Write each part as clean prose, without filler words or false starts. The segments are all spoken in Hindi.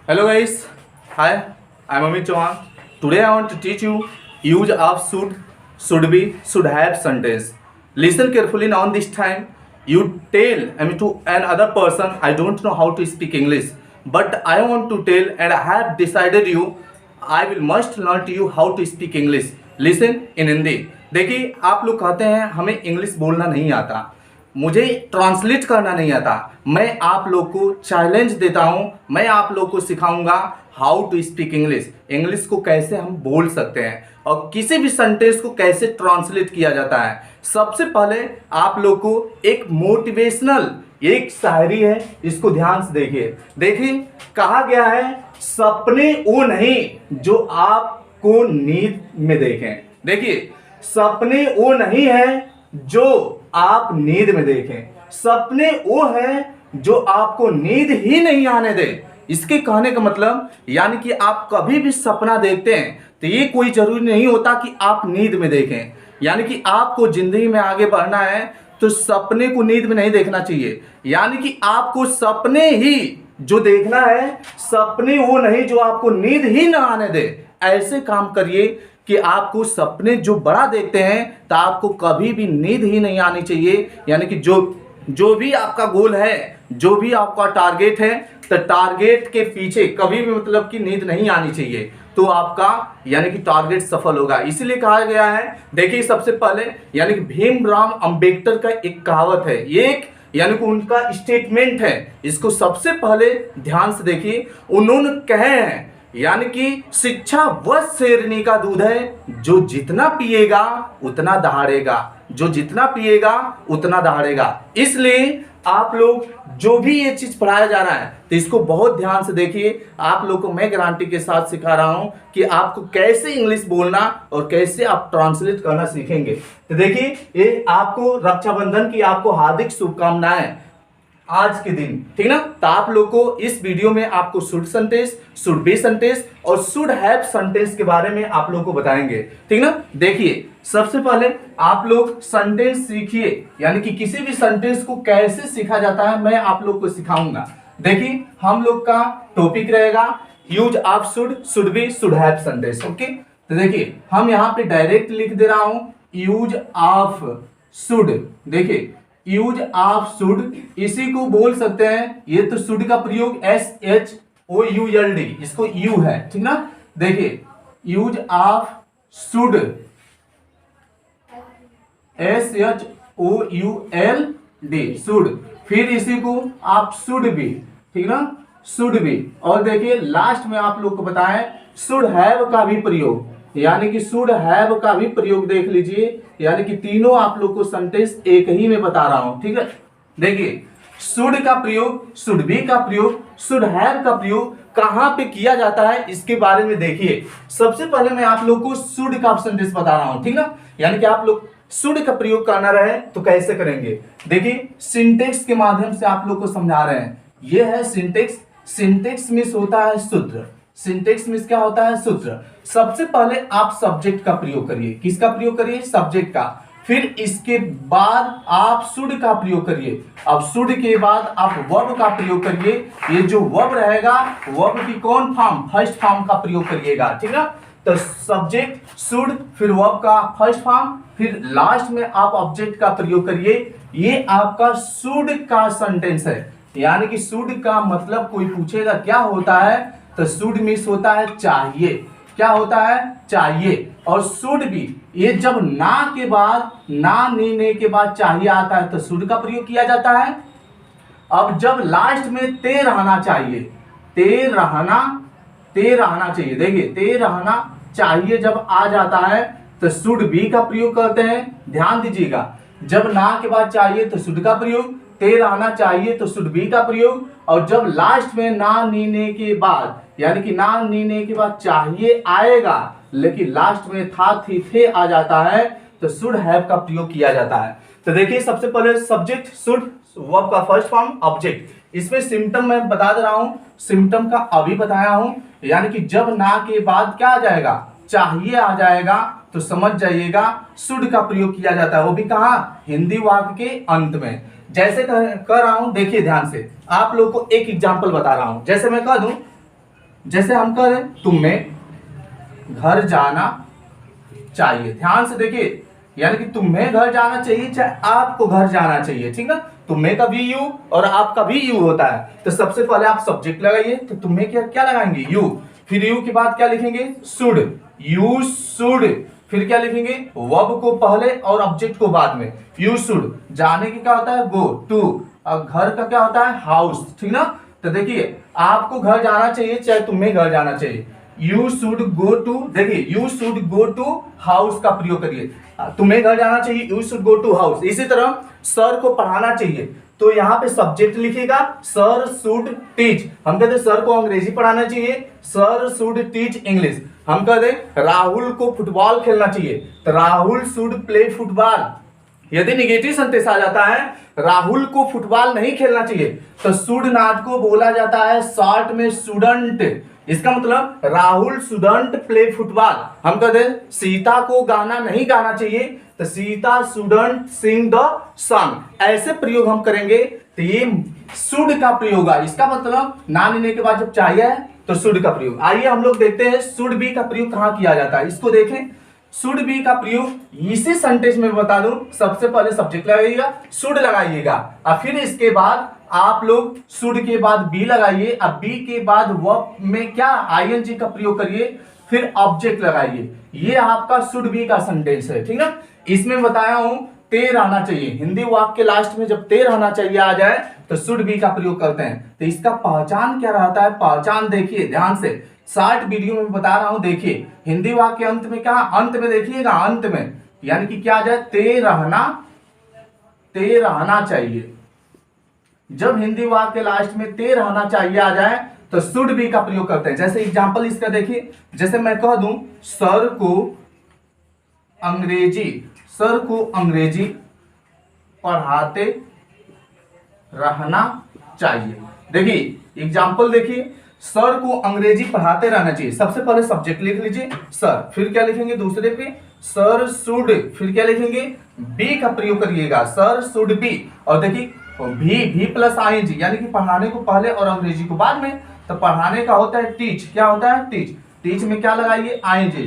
Hello guys, hi, I'm Amit Chauhan. Today I want to teach you use of should be, should have sentence. Listen carefully now. This time you tell to another person. I don't know how to speak English, but I want to tell and I have decided you. I will must learn to you how to speak English. Listen in Hindi. देखिए आप लोग कहते हैं हमें इंग्लिश बोलना नहीं आता, मुझे ट्रांसलेट करना नहीं आता। मैं आप लोग को चैलेंज देता हूं, मैं आप लोग को सिखाऊंगा how to speak English. English को कैसे हम बोल सकते हैं और किसी भी सेंटेंस को कैसे ट्रांसलेट किया जाता है। सबसे पहले आप लोग को एक मोटिवेशनल एक शायरी है, इसको ध्यान से देखिए। देखिए कहा गया है, सपने वो नहीं जो आपको नींद में देखें। देखिए सपने वो नहीं है जो आप नींद में देखें, सपने वो है जो आपको नींद ही नहीं आने दे। इसके कहने का मतलब यानी कि आप कभी भी सपना देखते हैं तो ये कोई जरूरी नहीं होता कि आप नींद में देखें। यानी कि आपको जिंदगी में आगे बढ़ना है तो सपने को नींद में नहीं देखना चाहिए। यानी कि आपको सपने ही जो देखना है, सपने वो नहीं जो आपको नींद ही ना आने दे। ऐसे काम करिए कि आपको सपने जो बड़ा देखते हैं तो आपको कभी भी नींद ही नहीं आनी चाहिए। यानी कि जो भी आपका गोल है, जो भी आपका टारगेट है, तो टारगेट के पीछे कभी भी मतलब कि नींद नहीं आनी चाहिए, तो आपका यानी कि टारगेट सफल होगा। इसीलिए कहा गया है। देखिए सबसे पहले यानी कि भीमराव अंबेडकर का एक कहावत है, एक यानी कि उनका स्टेटमेंट है, इसको सबसे पहले ध्यान से देखिए। उन्होंने कहे हैं यानी कि शिक्षा वह शेरनी का दूध है जो जितना पिएगा उतना दहाड़ेगा, जो जितना पिएगा उतना दहाड़ेगा। इसलिए आप लोग जो भी ये चीज पढ़ाया जा रहा है तो इसको बहुत ध्यान से देखिए। आप लोग को मैं गारंटी के साथ सिखा रहा हूं कि आपको कैसे इंग्लिश बोलना और कैसे आप ट्रांसलेट करना सीखेंगे। तो देखिए ये आपको रक्षाबंधन की आपको हार्दिक शुभकामनाएं आज के दिन, ठीक ना। तो आप लोग को इस वीडियो में आपको should sentence, should be sentence और शुड हैव सेंटेंस के बारे में आप लोग को बताएंगे, ठीक ना। देखिए सबसे पहले आप लोग सेंटेंस सीखिए, यानी कि किसी भी सेंटेंस को कैसे सीखा जाता है मैं आप लोग को सिखाऊंगा। देखिए हम लोग का टॉपिक रहेगा use of should be, should have sentence. Okay, तो देखिए हम यहाँ पे डायरेक्ट लिख दे रहा हूं यूज ऑफ शुड। देखिए यूज ऑफ शुड, इसी को बोल सकते हैं, ये तो शुड का प्रयोग SHOULD, इसको यू है, ठीक ना। देखिए use of should SHOULD, should, फिर इसी को आप शुड बी, ठीक ना, शुड बी। और देखिए लास्ट में आप लोग को बताएं शुड हैव का भी प्रयोग, यानी कि शुड हैव का भी प्रयोग देख लीजिए। यानी कि तीनों आप लोग को सेंटेंस एक ही में बता रहा हूं, ठीक है। देखिए शुड का प्रयोग, शुड बी का प्रयोग, शुड हैव का प्रयोग कहां पे किया जाता है इसके बारे में देखिए। सबसे पहले मैं आप लोग को शुड का सेंटेंस बता रहा हूं, ठीक ना। यानी कि आप लोग शुड का प्रयोग करना रहे तो कैसे करेंगे। देखिए सिंटेक्स के माध्यम से आप लोग को समझा रहे हैं। यह है सिंटेक्स। सिंटेक्स मींस होता है सूत्र। सिंटेक्स मींस क्या होता है, सूत्र। सबसे पहले आप सब्जेक्ट का प्रयोग करिए। किसका प्रयोग करिए, सब्जेक्ट का। फिर इसके बाद आप शुड का प्रयोग करिए। अब शुड के बाद आप वर्ब का प्रयोग करिए। ये जो वर्ब रहेगा, वर्ब की कौन फॉर्म, फर्स्ट फॉर्म का प्रयोग करिएगा, ठीक ना। तो सब्जेक्ट शुड, फिर वर्ब का फर्स्ट फॉर्म, फिर लास्ट में आप ऑब्जेक्ट का प्रयोग करिए। ये आपका शुड का सेंटेंस है। यानी कि शुड का मतलब कोई पूछेगा क्या होता है, तो शुड मीन्स होता है चाहिए। क्या होता है, चाहिए। और शुड भी, ये जब ना के बाद, ना नीने के बाद चाहिए आता है तो शुड का प्रयोग किया जाता है। अब जब लास्ट में ते रहना चाहिए, ते रहना चाहिए, देखिए ते रहना चाहिए जब आ जाता है तो शुड बी का प्रयोग करते हैं। ध्यान दीजिएगा, जब ना के बाद चाहिए तो शुड का प्रयोग, ते रहना चाहिए तो शुड बी का प्रयोग, और जब लास्ट में ना नीने के बाद, यानी कि ना नीने के बाद चाहिए आएगा लेकिन लास्ट में था थी थे आ जाता है तो शुड हैव का प्रयोग किया जाता है। तो देखिए सबसे पहले सब्जेक्ट शुड, वर्ब का फर्स्ट फॉर्म ऑब्जेक्ट। इसमें सिम्टम मैं बता दे रहा हूं, सिम्टम का अभी बताया हूं। यानी कि जब ना के बाद क्या आ जाएगा, चाहिए आ जाएगा तो समझ जाइएगा शुड का प्रयोग किया जाता है। वो भी कहाँ, हिंदी वाक्य के अंत में। जैसे कर रहा हूं, देखिए ध्यान से, आप लोग को एक एग्जांपल बता रहा हूं। जैसे मैं कह दूं जैसे हम कह रहे हैं तुम्हें घर जाना चाहिए, ध्यान से देखिए, यानी कि तुम्हें घर जाना चाहिए चाहे आपको घर जाना चाहिए, ठीक है। तुम्हें का भी यू और आपका भी यू होता है। तो सबसे पहले आप सब्जेक्ट लगाइए, तो तुम्हें क्या क्या लगाएंगे, यू। फिर यू के बाद क्या लिखेंगे, शुड, यू शुड। फिर क्या लिखेंगे, वर्ब को पहले और ऑब्जेक्ट को बाद में। यू शुड, जाने की क्या होता है, गो टू, और घर का क्या होता है, हाउस, ठीक ना। तो देखिए आपको घर जाना चाहिए चाहे तुम्हें घर जाना चाहिए, यू शुड गो टू, देखिए you should go to house का प्रयोग करिए, तुम्हें घर जाना चाहिए, you should go to house. इसी तरह सर को पढ़ाना चाहिए, तो यहाँ पे सब्जेक्ट लिखेगा सर शुड टीच। हम कहते हैं सर को अंग्रेजी पढ़ाना चाहिए, सर शुड टीच इंग्लिश। हम कहते राहुल को फुटबॉल खेलना चाहिए, तो राहुल शुड प्ले फुटबॉल। यदि निगेटिव सेंटेंस आ जाता है राहुल को फुटबॉल नहीं खेलना चाहिए, तो शुड नॉट को बोला जाता है शॉर्ट में शुडंट। इसका मतलब राहुल शुडंट प्ले फुटबॉल। हम कहते हैं सीता को गाना नहीं गाना चाहिए, तो Sita shouldn't sing the song. ऐसे प्रयोग हम करेंगे तो ये शुड का प्रयोग है। इसका मतलब ना लेने के बाद जब चाहिए तो शुड का प्रयोग। आइए हम लोग देखते हैं शुड बी का प्रयोग कहाँ किया जाता है, इसको देखें। शुड बी का प्रयोग इसी सेंटेंस में बता दूं, सबसे पहले सब्जेक्ट लगाइएगा, शुड लगाइएगा, और फिर इसके बाद आप लोग शुड के बाद बी लगाइए, अब बी के बाद वर्ब में क्या आईएनजी का प्रयोग करिए, फिर ऑब्जेक्ट लगाइए। ये आपका शुड बी का सेंटेंस है, ठीक ना। इसमें बताया हूं ते रहना चाहिए, हिंदी वाक्य के लास्ट में जब ते रहना चाहिए आ जाए तो शुड बी का प्रयोग करते हैं। तो इसका पहचान क्या रहता है, पहचान देखिए ध्यान से, शॉर्ट वीडियो में बता रहा हूं, देखिए हिंदी वाक्य के अंत में क्या, अंत में देखिएगा, अंत में यानी कि क्या आ जाए, ते रहना चाहिए। जब हिंदी वाक्य के लास्ट में ते रहना चाहिए आ जाए तो शुड बी का प्रयोग करते हैं। जैसे एग्जांपल इसका देखिए, जैसे मैं कह दूं सर को अंग्रेजी पढ़ाते रहना चाहिए। देखिए एग्जांपल देखिए, सर को अंग्रेजी पढ़ाते रहना चाहिए। सबसे पहले सब्जेक्ट लिख लीजिए सर, फिर क्या लिखेंगे दूसरे पे सर शुड, फिर क्या लिखेंगे बी का प्रयोग करिएगा, सर शुड बी। और देखिए भी प्लस आईएनजी यानी कि पढ़ाने को पहले और अंग्रेजी को बाद में। तो पढ़ाने का होता है टीच, क्या होता है टीच, टीच में क्या लगाइए आईएनजी।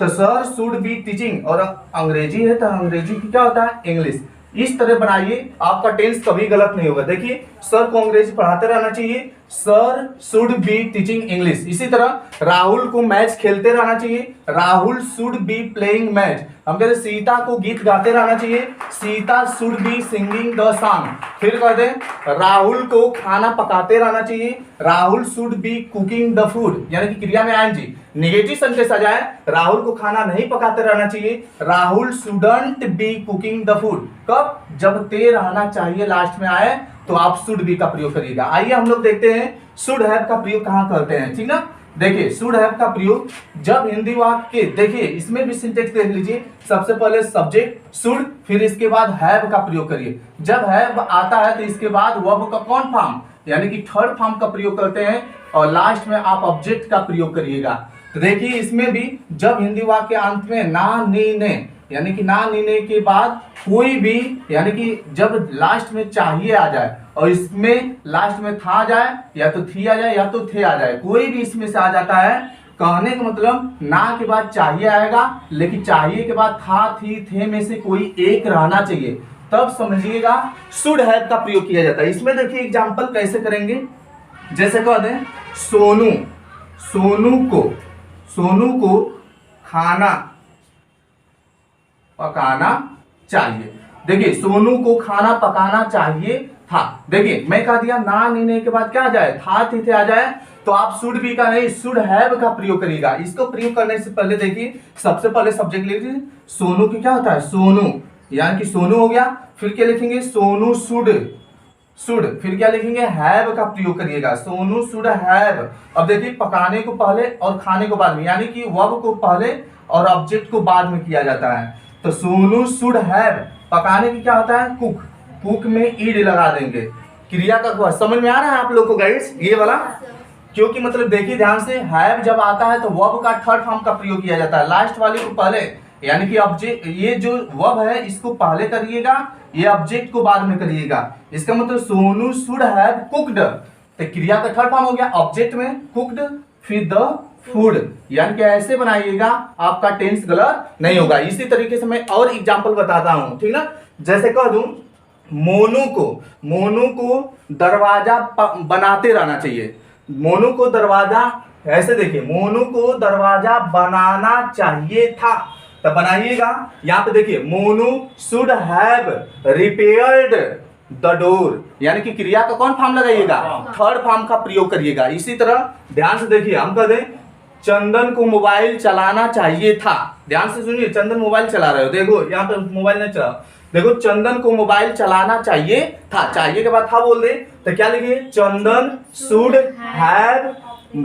तो सर शुड बी टीचिंग, और अंग्रेजी है तो अंग्रेजी की क्या होता है इंग्लिश। इस तरह बनाइए, आपका टेंस कभी गलत नहीं होगा। देखिए सर को अंग्रेजी पढ़ाते रहना चाहिए, sir should be teaching English. इसी तरह राहुल को मैच खेलते रहना चाहिए, Rahul should be playing match. हम कहते सीता को गीत गाते रहना चाहिए, Sita should be singing the song. फिर कहते राहुल को खाना पकाते रहना चाहिए, Rahul should be cooking the food, यानी कि क्रिया में आईएनजी। नेगेटिव सेंटेंस आ जाए राहुल को खाना नहीं पकाते रहना चाहिए, Rahul shouldn't be cooking the food. कब, जब ते रहना चाहिए लास्ट में आए तो आप शुड बी का प्रयोग करिएगा। आइए हम लोग देखते हैं शुड हैव का प्रयोग कहां करते हैं, ठीक ना। देखिए शुड हैव का प्रयोग जब हिंदी वाक्य, देखिए इसमें भी सिंटेक्स देख लीजिए, सबसे पहले सब्जेक्ट शुड, फिर इसके बाद हैव का प्रयोग करिए। जब हैव आता है तो इसके बाद वर्ब का कौन फॉर्म यानी कि थर्ड फॉर्म का प्रयोग करते हैं, और लास्ट में आप ऑब्जेक्ट का प्रयोग करिएगा। तो देखिए इसमें भी जब हिंदी वाक्य अंत में ना नी ने यानी कि ना नीने के बाद कोई भी, यानी कि जब लास्ट में चाहिए आ जाए और इसमें लास्ट में था आ जाए या तो थी आ जाए या तो थे आ जाए, कोई भी इसमें से आ जाता है, कहने का मतलब ना के बाद चाहिए आएगा, लेकिन चाहिए के बाद था थी थे में से कोई एक रहना चाहिए, तब समझिएगा शुड हैव का प्रयोग किया जाता है। इसमें देखिए एग्जाम्पल कैसे करेंगे, जैसे कह दें सोनू को खाना पकाना चाहिए। देखिए सोनू को खाना पकाना चाहिए था, देखिए मैं कह दिया ना नीने के बाद क्या आ जाए, था थी थे आ जाए, तो आप शुड बी का नहीं शुड हैव का प्रयोग करिएगा। इसको प्रयोग करने से पहले देखिए सबसे पहले सब्जेक्ट लिख लीजिए, सोनू की क्या होता है सोनू, यानी कि सोनू हो गया। फिर क्या लिखेंगे सोनू शुड, फिर क्या लिखेंगे हैव का प्रयोग करिएगा, सोनू शुड हैव। अब देखिए पकाने को पहले और खाने को बाद में, यानी कि वर्ब को पहले और ऑब्जेक्ट को बाद में किया जाता है। तो सोनू शुड हैव, पकाने की क्या होता है कुक में ईड लगा देंगे, क्रिया का समझ में आ रहा है आप लोग को गाइस ये वाला, क्योंकि मतलब देखिए ध्यान से हैव जब आता है तो वर्ब का थर्ड फॉर्म का प्रयोग किया जाता है, लास्ट वाले को पहले, यानी कि ऑब्जेक्ट, ये जो वर्ब है इसको पहले करिएगा, ये ऑब्जेक्ट को बाद में करिएगा। इसका मतलब सोनू शुड हैव कुक्ड, तो क्रिया का थर्ड फॉर्म हो गया ऑब्जेक्ट में कुक्ड, फिर द फूड, यानी कि ऐसे बनाइएगा आपका टेंस गलत नहीं होगा। इसी तरीके से मैं और एग्जांपल बताता हूं, ठीक ना। जैसे कह दूं मोनू को दरवाजा बनाते रहना चाहिए। मोनू को दरवाजा, ऐसे देखिए, मोनू को दरवाजा बनाना चाहिए था, तब बनाइएगा। यहाँ पे देखिए, Monu should have repaired the door, यानी कि क्रिया का कौन फॉर्म लगाइएगा, थर्ड फॉर्म का प्रयोग करिएगा। इसी तरह ध्यान से देखिए, हम कह दें चंदन को मोबाइल चलाना चाहिए था। ध्यान से सुनिए, चंदन मोबाइल चला रहे हो, देखो यहाँ पे मोबाइल नहीं चला, देखो चंदन को मोबाइल चलाना चाहिए था, चाहिए के बाद था बोल दे तो क्या लिखिए, चंदन शुड हैव,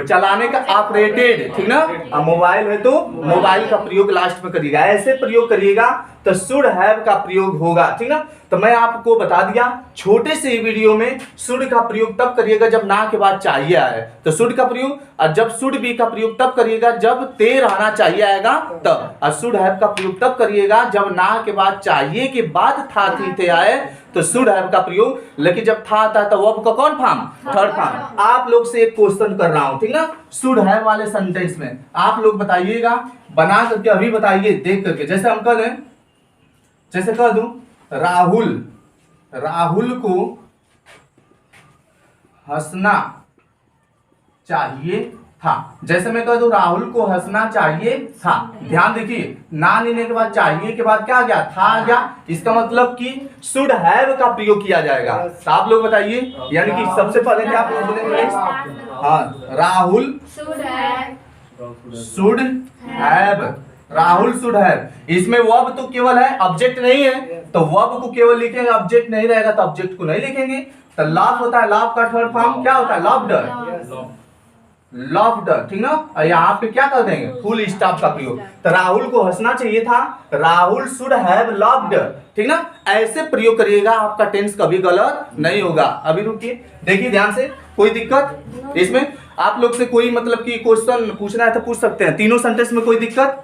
चलाने का ऑपरेटेड, ठीक ना। अब मोबाइल है तो मोबाइल का प्रयोग लास्ट में करिएगा, ऐसे प्रयोग करिएगा तो शुड हैव का प्रयोग होगा, ठीक ना। तो मैं आपको बता दिया छोटे से वीडियो में, शुड का प्रयोग तब करिएगा जब ना के बाद चाहिए आए तो शुड का प्रयोग, और जब शुड बी का प्रयोग तब करिएगा जब ते रहना चाहिए आएगा तब, और शुड हैव का प्रयोग तब करिएगा जब ना के बाद चाहिए के बाद था थी थे आए तो शुड हैव का प्रयोग। लेकिन जब था आता है तो वर्ब का कौन फॉर्म, थर्ड फॉर्म। आप लोग से एक क्वेश्चन कर रहा हूं, ठीक ना, शुड हैव वाले सेंटेंस में आप लोग बताइएगा, बना करके अभी बताइए देख करके। जैसे हम कह दें, जैसे कह दूं राहुल को हंसना चाहिए था, जैसे मैं कह दूं राहुल को हंसना चाहिए था, ध्यान देखिए, ना लेने के बाद चाहिए के बाद क्या आ गया, था आ गया, इसका मतलब कि शुड हैव का प्रयोग किया जाएगा। तो आप लोग बताइए, यानी कि सबसे पहले क्या आप बोलेंगे, हाँ, Rahul should have, Rahul should have, इसमें वर्ब तो केवल है, ऑब्जेक्ट नहीं है, तो वर्ब को केवल लिखेंगे, ऑब्जेक्ट नहीं रहेगा तो ऑब्जेक्ट को नहीं लिखेंगे। तो लव होता है, लव का थर्ड फॉर्म क्या होता है, लव्ड, लव्ड, ठीक ना। और यहाँ पे क्या कर देंगे, फुल स्टॉप का प्रयोग। तो राहुल को हंसना चाहिए था, राहुल शुड हैव लव्ड, ठीक ना। ऐसे प्रयोग करिएगा, आपका टेंस कभी गलत नहीं होगा। अभी रुकिए, देखिए ध्यान से, कोई दिक्कत इसमें, आप लोग से कोई मतलब कि क्वेश्चन पूछना है तो पूछ सकते हैं। तीनों सेंटेंस में कोई दिक्कत,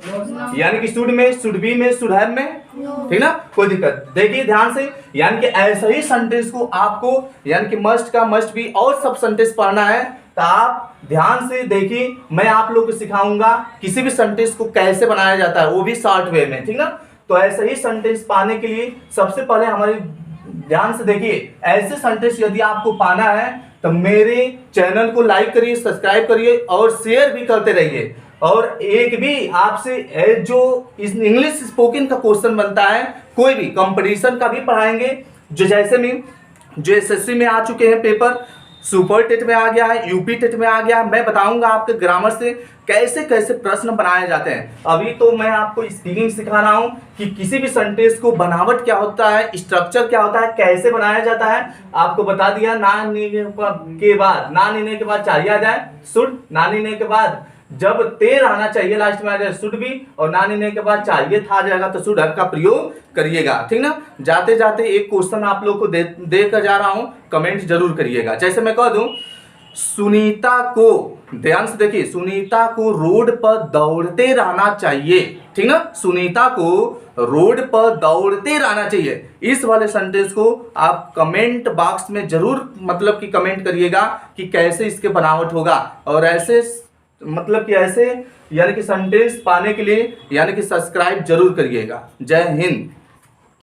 यानी कि शुड में, शुड बी में, शुड हैव में, ठीक ना, कोई दिक्कत। देखिए ध्यान से, यानी कि ऐसे ही सेंटेंस को आपको, यानी कि मस्ट का मस्ट बी और सब सेंटेंस पढ़ना है तो आप ध्यान से देखिए, मैं आप लोग को सिखाऊंगा किसी भी सेंटेंस को कैसे बनाया जाता है, वो भी शॉर्ट वे में, ठीक ना। तो ऐसे ही सेंटेंस पाने के लिए सबसे पहले हमारी ध्यान से देखिए, ऐसे सेंटेंस यदि आपको पाना है तो मेरे चैनल को लाइक करिए, सब्सक्राइब करिए और शेयर भी करते रहिए। और एक भी आपसे जो इस इंग्लिश स्पोकन का क्वेश्चन बनता है, कोई भी कंपटीशन का भी पढ़ाएंगे, जो जैसे में जो एसएससी में आ चुके हैं पेपर, सुपर टेट में आ गया है, यूपी टेट में आ गया है, मैं बताऊंगा आपके ग्रामर से कैसे कैसे प्रश्न बनाए जाते हैं। अभी तो मैं आपको स्पीकिंग सिखा रहा हूं कि किसी भी सेंटेंस को बनावट क्या होता है, स्ट्रक्चर क्या होता है, कैसे बनाया जाता है, आपको बता दिया। ना लेने के बाद चाहिए आ जाए शुड, ना लेने के बाद जब ते रहना चाहिए लास्ट में आ जाए शुड भी, और ना लेने के बाद चाहिए था आ जाएगा तो शुड हैव का प्रयोग करिएगा, ठीक ना। जाते जाते एक क्वेश्चन आप लोग को दे कर जा रहा हूं, कमेंट जरूर करिएगा। जैसे मैं कह दूं, सुनीता को, ध्यान से देखिए, सुनीता को रोड पर दौड़ते रहना चाहिए, ठीक ना, सुनीता को रोड पर दौड़ते रहना चाहिए। इस वाले सेंटेंस को आप कमेंट बॉक्स में जरूर मतलब कि कमेंट करिएगा कि कैसे इसके बनावट होगा, और ऐसे मतलब कि ऐसे यानी कि सेंटेंस पाने के लिए यानी कि सब्सक्राइब जरूर करिएगा। जय हिंद।